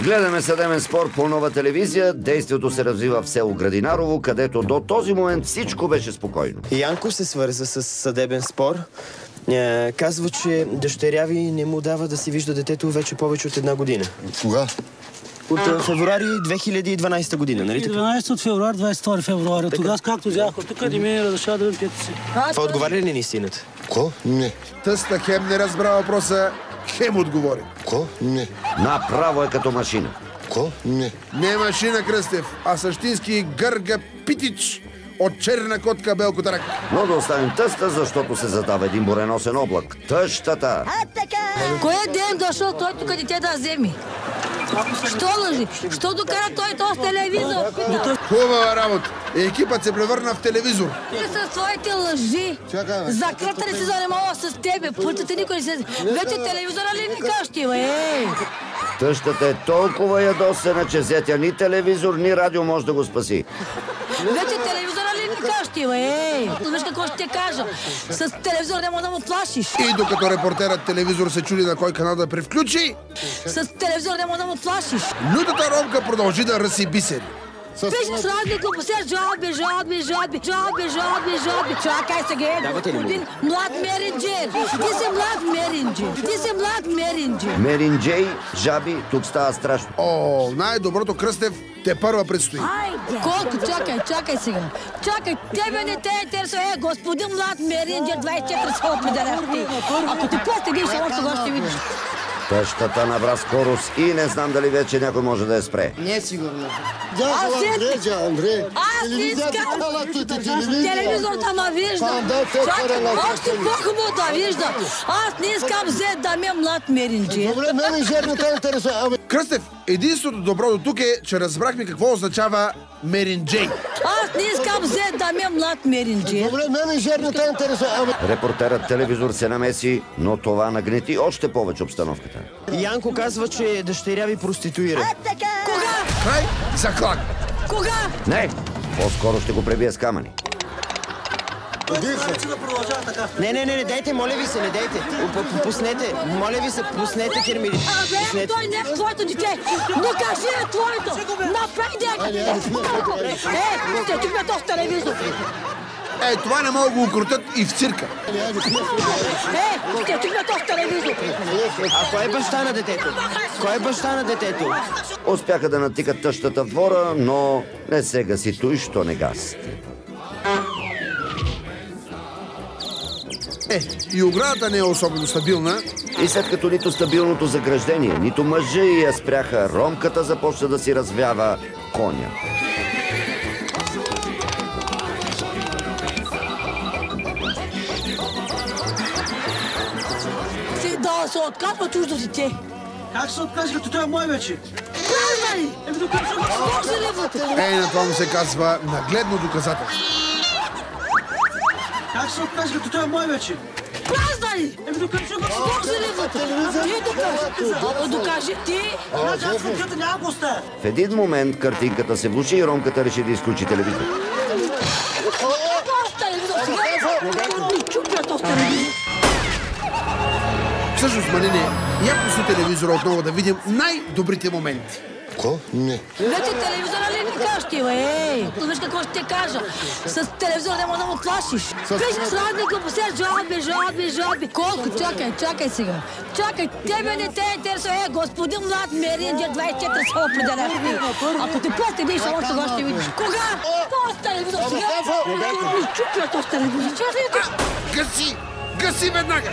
Гледаме съдебен спор по Нова телевизия. Действието се развива в село Градинарово, където до този момент всичко беше спокойно. Янко се свърза с съдебен спор. Казва, че дъщеря ви не му дава да си вижда детето вече повече от 1 година. Кога? От февруари 2012 година, нали така? 12 от февруари, 22 февруари. Тогава, както взях от тук, не ми разрешава да видим пето си. Това отговаря ли на истината? Ко? Не. Тъста хем не разбра въпроса, хем отговори. Ко? Не. Направо е като машина. Ко? Не. Не машина, Кръстев, а същински гърга питич от черна котка белкотарак. Но да оставим тъста, защото се задава един буреносен облак. Тъщата! Кой ден дошъл той тук дете да вземи? Що лъжи? Що докара той този телевизор? Хубава работа. Екипът се превърна в телевизор. Ти с твоите лъжи. Закръта ли се занимава с тебе? Пъртата никой не се... Вече телевизора ли ни къщи, бе? Тъщата е толкова ядосена, че зетя ни телевизор, ни радио може да го спаси. Вече телевизора ли ни къщи, бе? Виж какво ще ти кажа. С телевизор не може да му плашиш. И докато репортерът телевизор се чуди на кой канал да превключи, С телевизор не може да му плашиш. лютата ромка продължи да ръси бисери. Пишеш разни глупости, жалби. Чакай сега, господин млад меринджер. Ти си млад меринджер. Меринджей, жаби, тук става страшно. О, най-доброто, Кръстев, те първа предстои. Колко? Чакай сега. Чакай, тебе не те интересува. Господин млад меринджер, 24 са определяхте. Ако ти постигнеш, още ще видиш. Тъщата набра скорост и не знам дали вече някой може да я спре. Не е сигурно. Андре. Аз не искам телевизор да ме вижда. Чакай, още по-хубаво да вижда. Аз не искам зет да ми е млад меринджер. Добре, менеджер не те интересува. Кръстев, единството добро до тук е, че разбрахме какво означава меринджей. Аз не искам зет да ми е млад меринджер. Добре, менеджер не те интересува. Репортерът телевизор се намеси, но това нагнети още повече обстановката. Янко казва, че дъщеря ви проституира. Кога? Край, заклак. Кога? Не, по-скоро ще го пребия с камъни. Не, дайте, моля ви се, не дайте. Пуснете, моля ви се, пуснете кермили. Абе, той не е твоето дете. Не кажи е твоето. Направи някъде. Ще чукне този телевизор. Това не могат да го укротят и в цирка. Ще чукне този телевизор. А кой е баща на детето? Кой е баща на детето? Успяха да натикат тъщата в двора, но не се гаси той, що не гас. И оградата не е особено стабилна. И след като нито стабилното заграждение, нито мъжа я спряха, ромката започна да си развява коня. Да се отказва чуждо дете. Как се откажи, като той е мой вече? Празна ли? Може ли вътре? На това му се казва нагледно доказателство. Как се откажи, като той е мой вече? Празна ли? Може ли вътре? Ти докажи. Докажи ти. Аз функцията няма го оставя. В един момент картинката се влуши и ромката реши да изключи телевизор. Всъщност, Малине, я пусни телевизора отново да видим най-добрите моменти. Ко? Не. Вече телевизора ли ни къщи, бе? Виж какво ще ти кажа. С телевизора не може да му плашиш. Пишеш разни глупости, жалби. Колко? Чакай сега. Чакай, тебе не те интересува. Господин млад меринджер, 24 са определяхте. Ако ти постигнеш, още ще видиш. Кога? Този телевизор сега. Чупя този телевизор. Гаси веднага!